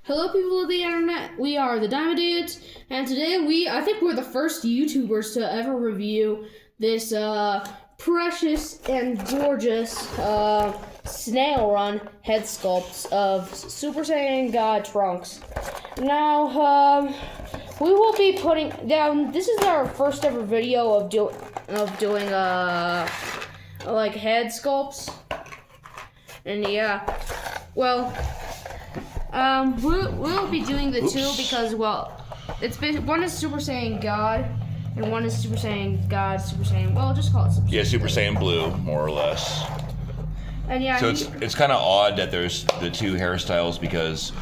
Hello, people of the internet. We are the Diamond Dudes, and today I think we're the first YouTubers to ever review this precious and gorgeous Snail Run head sculpts of Super Saiyan God Trunks. Now, we will be putting down. This is our first ever video of doing like head sculpts, and yeah, well. We'll be doing the two because, well, one is Super Saiyan God, and one is Super Saiyan God, Super Saiyan, well, just call it Super Saiyan. Yeah, Super Saiyan Blue, more or less. And yeah, so it's kind of odd that there's the two hairstyles because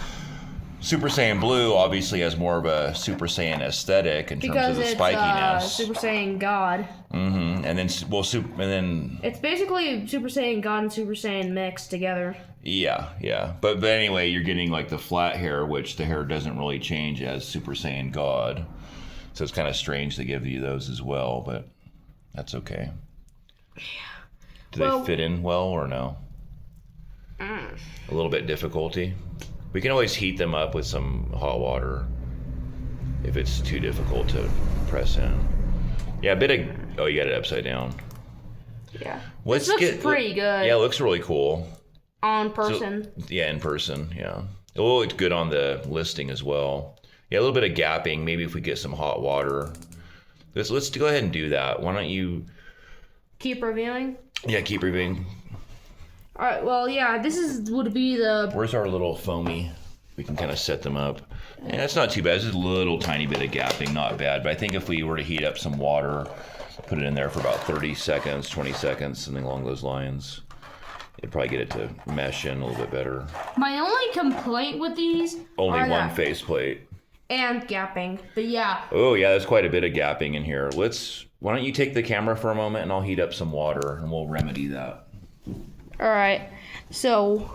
Super Saiyan Blue obviously has more of a Super Saiyan aesthetic in terms of the spikiness. Super Saiyan God. Mm-hmm. And then it's basically Super Saiyan God and Super Saiyan mixed together. Yeah. But anyway, you're getting like the flat hair, which the hair doesn't really change as Super Saiyan God. So it's kind of strange to give you those as well, but that's okay. Yeah. Do they fit in well or no? A little bit difficulty. We can always heat them up with some hot water if it's too difficult to press in. Yeah, a bit of... Oh, you got it upside down. Yeah. This looks pretty good. Yeah, it looks really cool. On person. So, yeah, in person, yeah. It will look good on the listing as well. Yeah, a little bit of gapping. Maybe if we get some hot water. Let's go ahead and do that. Why don't you... Keep reviewing? Yeah, keep reviewing. Alright, well, yeah, would be the... Where's our little foamy? We can kind of set them up. And that's not too bad. It's just a little tiny bit of gapping, not bad. But I think if we were to heat up some water, put it in there for about 30 seconds, 20 seconds, something along those lines, it'd probably get it to mesh in a little bit better. My only complaint with these Only one faceplate. And gapping, but yeah. Oh, yeah, there's quite a bit of gapping in here. Why don't you take the camera for a moment and I'll heat up some water and we'll remedy that. Alright, so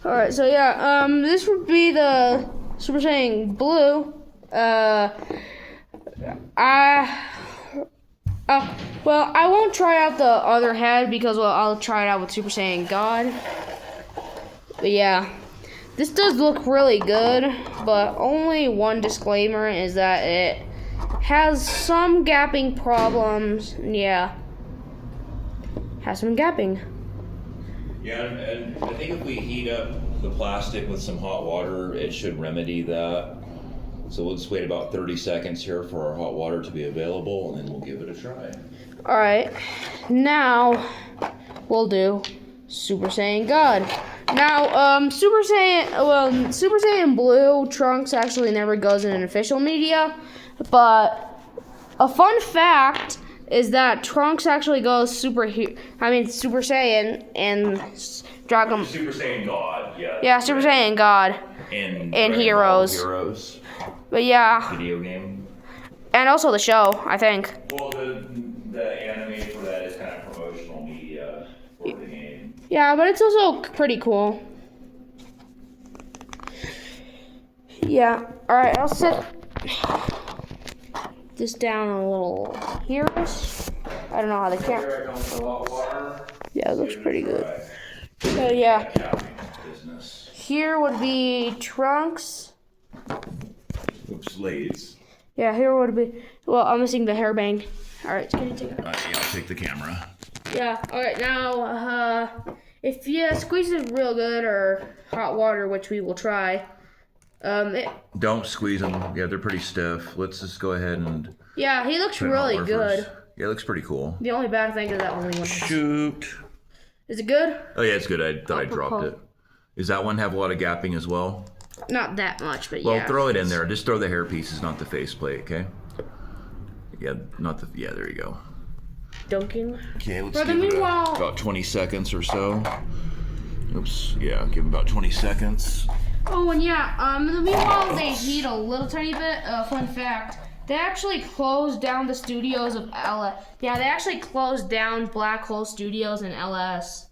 yeah, this would be the Super Saiyan Blue. Well, I won't try out the other head because, well, I'll try it out with Super Saiyan God. But yeah, this does look really good, but only one disclaimer is that it has some gapping problems. Yeah, has some gapping. Yeah, and I think if we heat up the plastic with some hot water, it should remedy that. So we'll just wait about 30 seconds here for our hot water to be available, and then we'll give it a try. Alright, now we'll do Super Saiyan God. Now, Super Saiyan Blue Trunks actually never goes in official media, but a fun fact is that Trunks actually goes Super Saiyan in Dragon... Super Saiyan God, yeah. Yeah, Super Saiyan God. In Heroes. But yeah. Video game. And also the show, I think. Well, the anime for that is kind of promotional media for the game. Yeah, but it's also pretty cool. Yeah. Alright, I'll set this down a little here. I don't know how the camera... Yeah, it looks pretty good. So yeah. Here would be Trunks. Oops, Blades. Yeah, here would be... Well, I'm missing the hairbang. Alright, can you take it? Yeah, I'll take the camera. Yeah, alright, now, if you squeeze it real good or hot water, which we will try, Don't squeeze them. Yeah, they're pretty stiff. Let's just go ahead and... Yeah, he looks really good. Yeah, it looks pretty cool. The only bad thing is that only one. Shoot. Is it good? Oh, yeah, it's good. I thought I dropped it. Does that one have a lot of gapping as well? Not that much, but yeah. Yeah, Well, throw it in there. Just throw the hair pieces, not the faceplate, okay? Yeah, yeah, there you go. Dunking. Okay, let's give it about 20 seconds or so. Oops, yeah, give them about 20 seconds. Oh, and yeah, in the meanwhile, they heat a little tiny bit. Fun fact, they actually closed down the studios of LS. Yeah, they actually closed down Black Hole Studios in LS.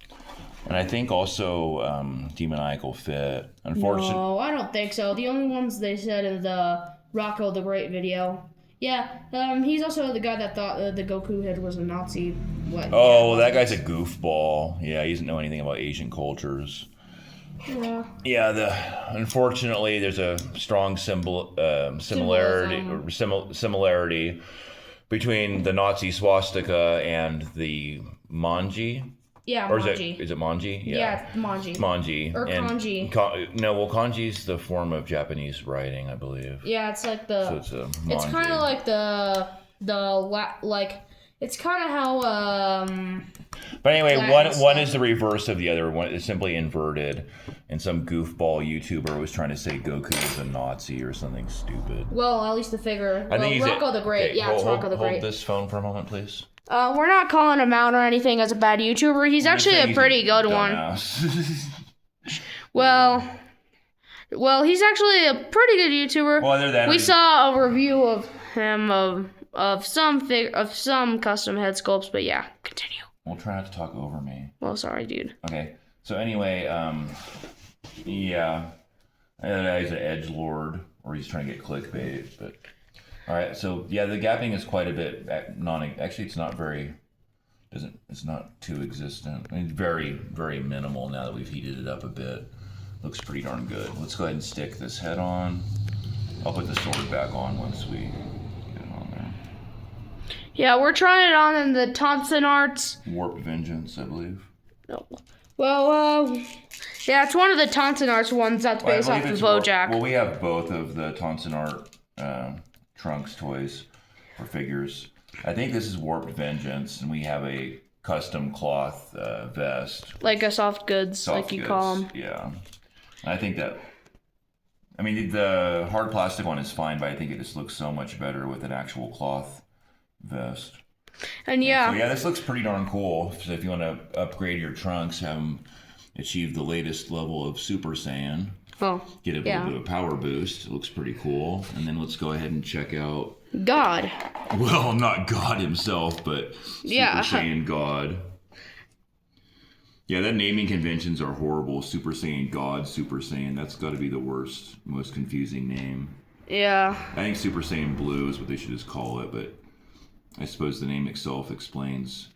And I think also Demoniacal Fit. Unfortunately, no, I don't think so. The only ones they said in the Rocco the Great video. Yeah, he's also the guy that thought the Goku head was a Nazi. Oh, well, that guy's a goofball. Yeah, he doesn't know anything about Asian cultures. Yeah. Yeah, unfortunately, there's a strong similarity between the Nazi swastika and the manji. Yeah, Or manji. is it manji? Yeah, manji. Manji. Or kanji. Kanji's the form of Japanese writing, I believe. Yeah, it's like the. So it's a manji. It's kind of like it's kind of how But anyway, Latin one stuff. is the reverse of the other. One is simply inverted, and some goofball YouTuber was trying to say Goku is a Nazi or something stupid. Well, at least the figure. I think he's Rocco the Great. Okay, Yeah, it's Rocco the Great. Hold this phone for a moment, please. We're not calling him out or anything as a bad YouTuber. He's actually a pretty good one. Well, he's actually a pretty good YouTuber. Well, other than we saw a review of him of some custom head sculpts, but yeah, continue. Well, try not to talk over me. Well, sorry, dude. Okay. So anyway, yeah, he's an edgelord, or he's trying to get clickbait. But all right, so yeah, the gapping is quite a bit Actually, it's not very. It's not too existent. I mean, very, very minimal now that we've heated it up a bit. Looks pretty darn good. Let's go ahead and stick this head on. I'll put the sword back on once we get it on there. Yeah, we're trying it on in the Thompson Arts. Warped Vengeance, I believe. No. Well, yeah, it's one of the Thompson Arts ones that's based off of Bojack. Well, we have both of the Thompson Art Trunks toys or figures. I think this is Warped Vengeance, and we have a custom cloth vest. Like a soft goods, like you call them. Yeah. I think that... I mean, the hard plastic one is fine, but I think it just looks so much better with an actual cloth vest. And yeah. So yeah, this looks pretty darn cool. So if you want to upgrade your trunks, have them achieve the latest level of Super Saiyan. Oh, get a little bit of power boost. It looks pretty cool. And then let's go ahead and check out... God. Well, not God himself, but Super Saiyan God. Yeah, that naming conventions are horrible. Super Saiyan God, Super Saiyan. That's got to be the worst, most confusing name. Yeah. I think Super Saiyan Blue is what they should just call it, but I suppose the name itself explains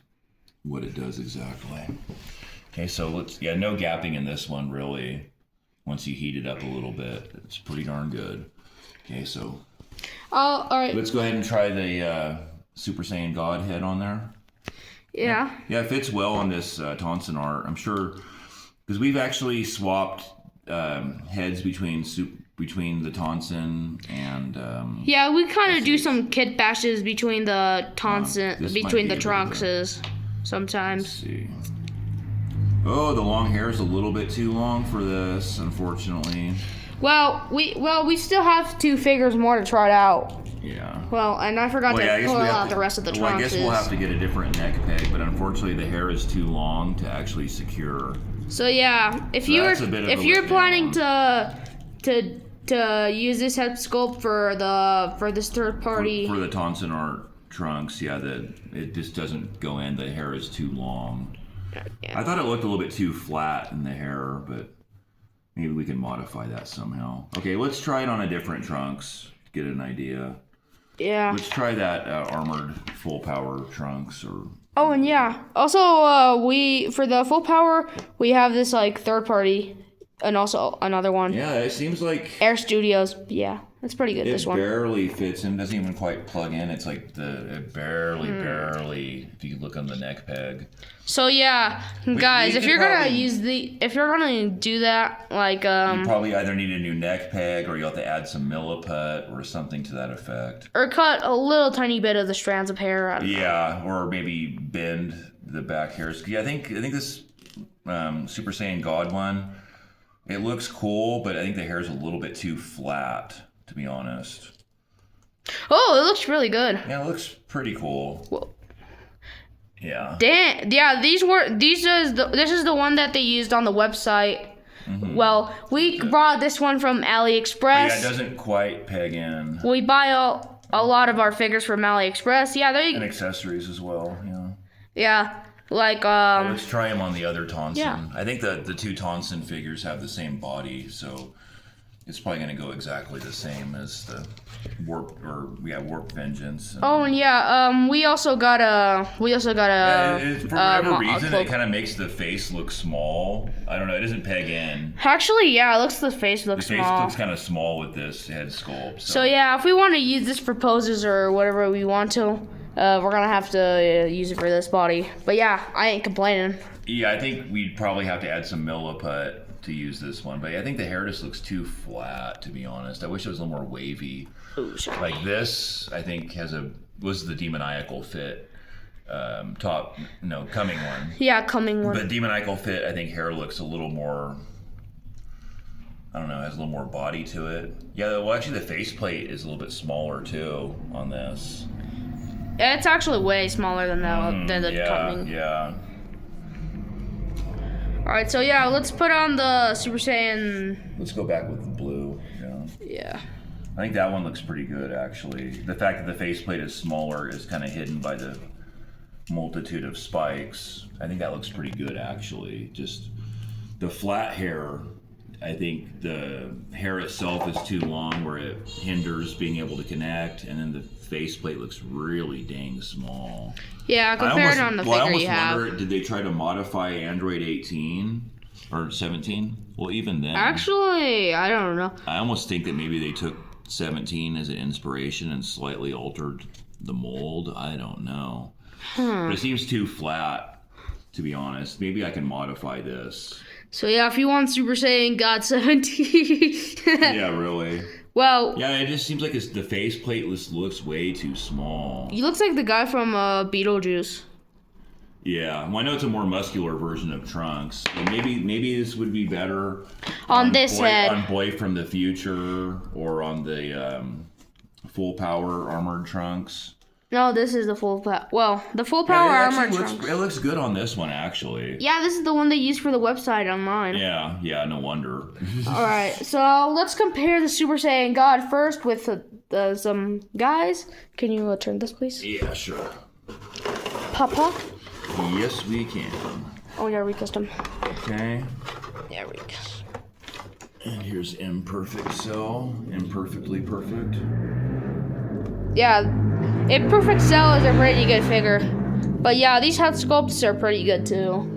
what it does exactly. Okay, so no gapping in this one, really. Once you heat it up a little bit, it's pretty darn good. Okay, so... all right. Let's go ahead and try the Super Saiyan God head on there. Yeah. Yeah, it fits well on this Thompson art. I'm sure, because we've actually swapped heads between the Thompson and... yeah, we kind of do some kit bashes between the Thompson, between the Trunkses sometimes. Let's see. Oh, the long hair is a little bit too long for this, unfortunately. Well, we still have 2 figures more to try it out. Yeah. Well, and I forgot to pull out the rest of the Trunkses. Well, I guess we'll have to get a different neck peg, but unfortunately the hair is too long to actually secure. So yeah, if you're planning to use this head sculpt for this third party for the Thompson Art Trunks, yeah, it just doesn't go in. The hair is too long. Yeah. I thought it looked a little bit too flat in the hair, but maybe we can modify that somehow. Okay, let's try it on a different Trunks. Get an idea. Yeah. Let's try that armored full power Trunks or. Oh, and yeah. Also, for the full power, we have this like third party, and also another one. Yeah, it seems like Air Studios. Yeah, that's pretty good. This one. It barely fits in. Doesn't even quite plug in. It's like it barely. If you look on the neck peg. So yeah, guys, if you're gonna do that, like you probably either need a new neck peg, or you'll have to add some milliput or something to that effect, or cut a little tiny bit of the strands of hair out. Yeah, or maybe bend the back hairs. Yeah, I think this Super Saiyan God one, it looks cool, but I think the hair is a little bit too flat, to be honest. Oh, it looks really good. Yeah, it looks pretty cool. Whoa. Yeah. Damn. Yeah, this is the one that they used on the website. Mm-hmm. Well, we brought this one from AliExpress. Yeah, it doesn't quite peg in. We buy a lot of our figures from AliExpress. Yeah, and accessories as well. Yeah. Yeah, like let's try them on the other Thompson. Yeah. I think the 2 Thompson figures have the same body, so It's probably going to go exactly the same as the warp vengeance. Oh, and yeah, we also got a for whatever reason, it kind of makes the face look small. I don't know. It doesn't peg in. Actually, yeah, the face looks small. small. The face looks kind of small with this head sculpt. So yeah, if we want to use this for poses or whatever we want to, we're gonna have to use it for this body. But yeah, I ain't complaining. Yeah, I think we'd probably have to add some milliput to use this one, but I think the hair just looks too flat, to be honest. I wish it was a little more wavy. Ooh, sorry. Like this, I think was the demoniacal fit coming one. Yeah, coming one. But demoniacal fit, I think hair looks a little more, I don't know, has a little more body to it. Yeah, well, actually the faceplate is a little bit smaller too on this. It's actually way smaller than the coming. Yeah. Alright, so yeah, let's put on the Super Saiyan. Let's go back with the blue. Yeah. I think that one looks pretty good, actually. The fact that the faceplate is smaller is kind of hidden by the multitude of spikes. I think that looks pretty good, actually. Just the flat hair, I think the hair itself is too long where it hinders being able to connect, and then the faceplate looks really dang small. Yeah, compared on the figure you have. I almost wonder, did they try to modify Android 18 or 17? Well, even then. Actually, I don't know. I almost think that maybe they took 17 as an inspiration and slightly altered the mold. I don't know. But it seems too flat, to be honest. Maybe I can modify this. So yeah, if you want Super Saiyan God 17. Yeah, really. Well, yeah, it just seems like the faceplate looks way too small. He looks like the guy from Beetlejuice. Yeah, well, I know it's a more muscular version of Trunks. And maybe this would be better on this head. On Boy from the Future or on the full power armored Trunks. No, this is the full power. Well, the full power armored Trunks. It looks good on this one, actually. Yeah, this is the one they use for the website online. Yeah, no wonder. All right, so let's compare the Super Saiyan God first with some guys. Can you turn this, please? Yeah, sure. Papa? Yes, we can. Oh, yeah, recustom. Okay. Yeah, recustom. And here's Imperfect Cell. Imperfectly Perfect. Yeah, Imperfect Cell is a pretty good figure. But yeah, these head sculpts are pretty good too.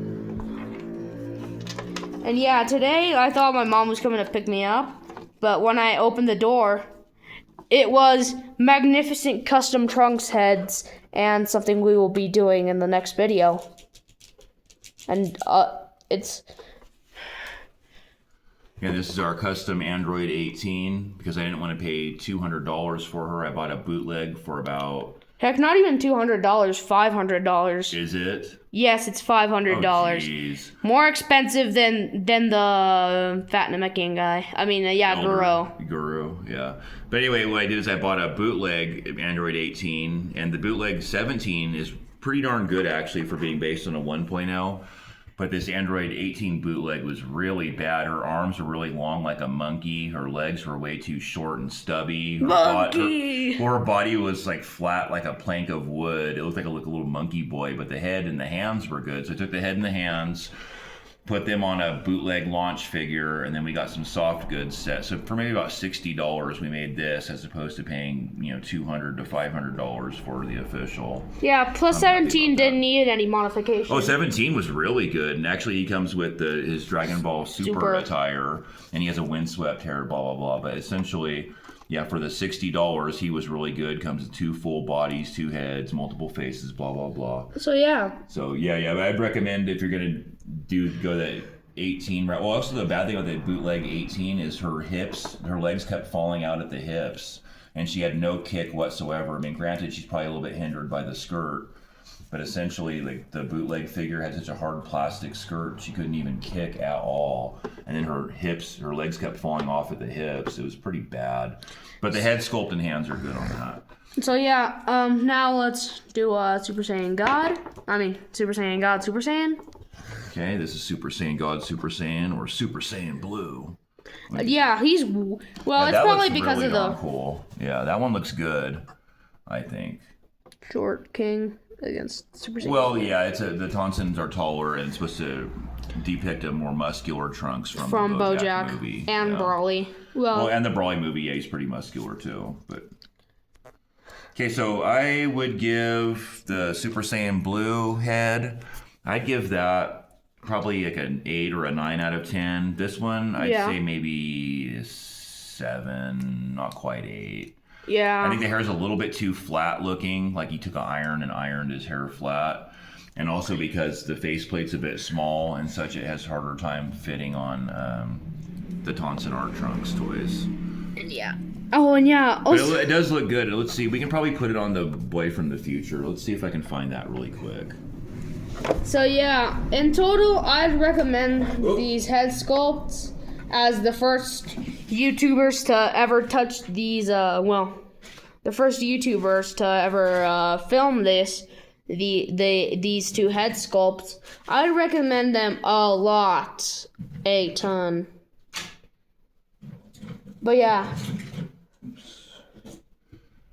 And yeah, today I thought my mom was coming to pick me up. But when I opened the door, it was magnificent custom Trunks heads and something we will be doing in the next video. And it's... Yeah, this is our custom Android 18. Because I didn't want to pay $200 for her, I bought a bootleg for about... Heck, not even $200, $500. Is it? Yes, it's $500. Oh, jeez. More expensive than the Fat Namekian guy. I mean, Guru, yeah. But anyway, what I did is I bought a bootleg Android 18, and the bootleg 17 is pretty darn good, actually, for being based on a 1.0. But this Android 18 bootleg was really bad. Her arms were really long like a monkey. Her legs were way too short and stubby. Her body was like flat like a plank of wood. It looked like a little monkey boy, but the head and the hands were good. So I took the head and the hands, put them on a bootleg launch figure, and then we got some soft goods set. So for maybe about $60, we made this as opposed to paying, $200 to $500 for the official. Yeah, plus 17 didn't need any modification. Oh, 17 was really good, and actually he comes with his Dragon Ball Super attire, and he has a windswept hair, blah, blah, blah. But essentially, yeah, for the $60, he was really good. Comes with 2 full bodies, 2 heads, multiple faces, blah, blah, blah. So, yeah. I'd recommend if you're going to go that 18 route. Well, also the bad thing about the bootleg 18 is her legs kept falling out at the hips, and she had no kick whatsoever. I mean, granted, she's probably a little bit hindered by the skirt, but essentially, like, the bootleg figure had such a hard plastic skirt, she couldn't even kick at all. And then her legs kept falling off at the hips. It was pretty bad. But the head sculpt and hands are good on that. So yeah, now let's do Super Saiyan God. Super Saiyan God, Super Saiyan. Okay, this is Super Saiyan God, Super Saiyan, or Super Saiyan Blue. Yeah, it's probably because of the... cool. Yeah, that one looks good, I think. Short King against Super Saiyan. Well, yeah, the tonsils are taller and it's supposed to depict a more muscular Trunks from the BoJack movie. and Brawly. Well, and the Brawly movie, yeah, he's pretty muscular too. But okay, so I would give the Super Saiyan Blue head. I'd give that probably like an 8 or a 9 out of 10. This one, I'd say maybe a 7, not quite 8. Yeah. I think the hair is a little bit too flat looking, like he took an iron and ironed his hair flat. And also because the faceplate's a bit small and such, it has harder time fitting on the Tonson Art Trunks toys. Yeah. Oh, and yeah. Also, but it does look good. Let's see. We can probably put it on the Boy from the Future. Let's see if I can find that really quick. So yeah, in total, I'd recommend these head sculpts as the first YouTubers to ever touch these. The first YouTubers to ever film these two head sculpts. I'd recommend them a lot, a ton. But yeah.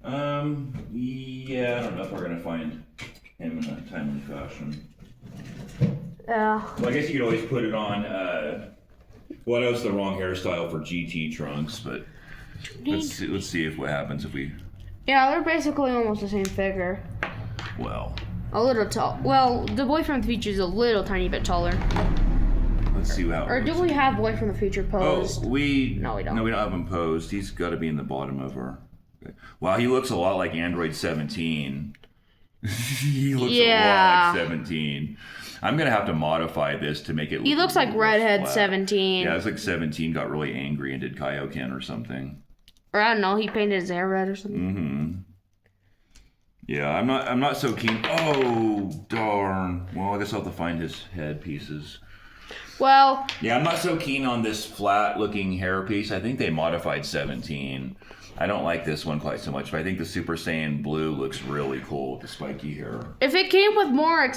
Yeah, I don't know if we're gonna find him in a timely fashion. Yeah. Well, I guess you could always put it on. Well, I know it's the wrong hairstyle for GT Trunks, but let's see if what happens if we. Yeah, they're basically almost the same figure. Well. A little tall. Well, the Boy from the Future is a little tiny bit taller. Let's see how. Or do we have Boy from the Future posed? Oh, no, we don't. No, we don't have him posed. He's got to be in the bottom of our. Wow, he looks a lot like Android 17. He looks a lot like 17. I'm gonna have to modify this to make it. He looks like Redhead 17. Yeah, it's like 17 got really angry and did Kaioken or something. Or I don't know, he painted his hair red or something. Mm-hmm. Yeah, I'm not so keen. Oh darn! Well, I guess I'll have to find his head pieces. Well. Yeah, I'm not so keen on this flat-looking hair piece. I think they modified 17. I don't like this one quite so much, but I think the Super Saiyan Blue looks really cool with the spiky hair. If it came with more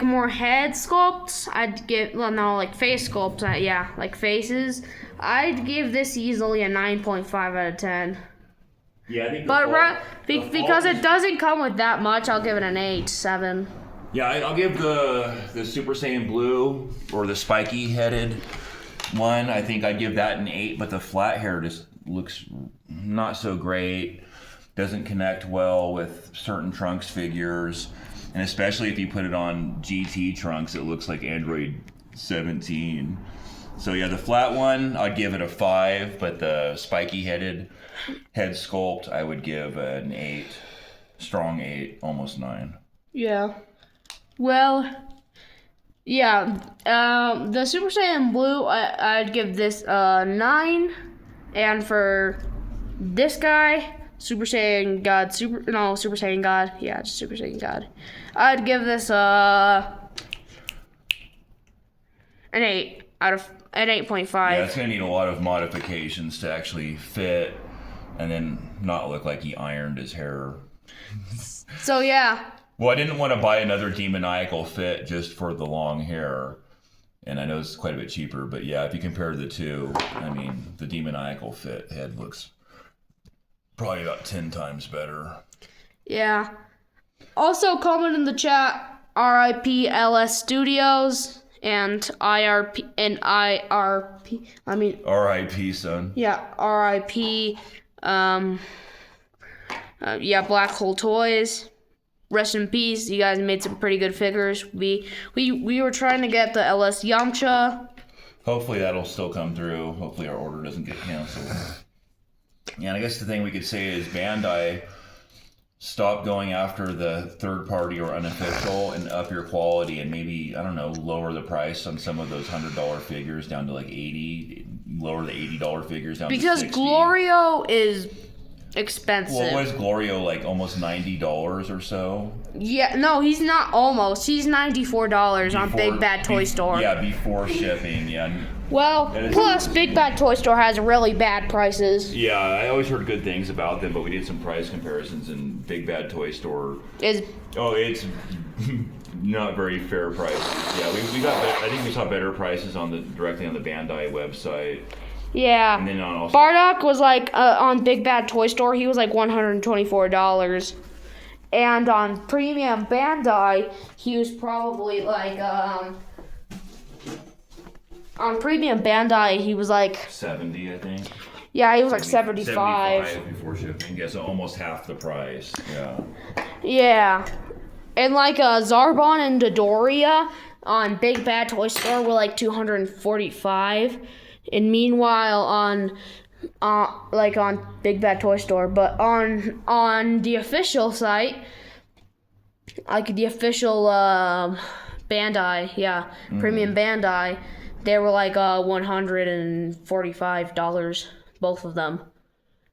more head sculpts, I'd give, like face sculpts, like faces, I'd give this easily a 9.5 out of 10. Yeah, I think because it doesn't come with that much, I'll give it an 8, 7. Yeah, I'll give the Super Saiyan Blue, or the spiky-headed one, I think I'd give that an 8, but the flat hair just looks not so great, doesn't connect well with certain Trunks figures, and especially if you put it on GT Trunks, it looks like Android 17. So yeah, the flat one, I'd give it a 5, but the spiky-headed head sculpt, I would give an 8, strong 8, almost 9. Yeah. Well, yeah, the Super Saiyan Blue, I'd give this a 9, and for this guy, Super Saiyan God, Super Saiyan God, yeah, just Super Saiyan God, I'd give this an 8 out of an 8.5. Yeah, it's gonna need a lot of modifications to actually fit, and then not look like he ironed his hair. So yeah. Well, I didn't want to buy another demoniacal fit just for the long hair. And I know it's quite a bit cheaper, but yeah, if you compare the two, I mean, the demoniacal fit head looks probably about 10 times better. Yeah. Also, comment in the chat, RIP LS Studios and IRP, RIP, son. Yeah, RIP, Black Hole Toys. Rest in peace. You guys made some pretty good figures. We were trying to get the LS Yamcha. Hopefully that'll still come through. Hopefully our order doesn't get canceled. Yeah, and I guess the thing we could say is Bandai, stop going after the third party or unofficial and up your quality, and maybe, I don't know, lower the price on some of those $100 figures down to like 80, lower the $80 figures down to 60. Because Glorio is expensive. Well, what is Glorio, like almost $90 or so? Yeah, no, he's not almost. He's $94 on Big Bad Toy Store. Yeah, before shipping, yeah. Well, plus Big Bad Toy Store has really bad prices. Yeah, I always heard good things about them, but we did some price comparisons, and Big Bad Toy Store it's not very fair prices. Yeah, we got. I think we saw better prices directly on the Bandai website. Yeah. And then Bardock was like on Big Bad Toy Store. He was like $124, and on Premium Bandai, he was probably like On premium Bandai, he was like 70, I think. Yeah, he was like 75. 75 before shipping. Yeah, so almost half the price. Yeah. Yeah. And like Zarbon and Dodoria on Big Bad Toy Store were like 245. And meanwhile on Big Bad Toy Store, but on the official site, like the official Bandai, premium Bandai, they were like $145, both of them.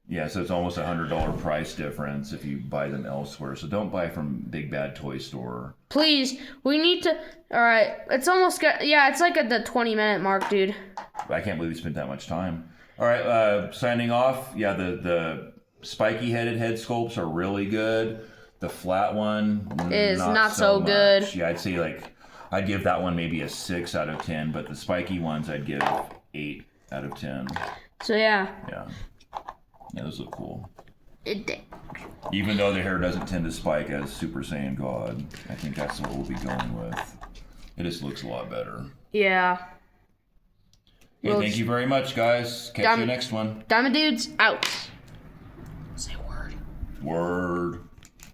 Yeah, so it's almost $100 price difference if you buy them elsewhere. So don't buy from Big Bad Toy Store. Please, we need to. All right, it's almost it's like at the 20-minute mark, dude. I can't believe we spent that much time. All right, signing off. Yeah, the spiky headed head sculpts are really good. The flat one is not so good. Yeah, I'd give that one maybe a 6 out of 10, but the spiky ones I'd give 8 out of 10. So yeah. Yeah, those look cool. It did. Even though the hair doesn't tend to spike as Super Saiyan God, I think that's what we'll be going with. It just looks a lot better. Yeah. Okay, thank you very much, guys. Catch you next one. Diamond Dudes out. Say word. Word.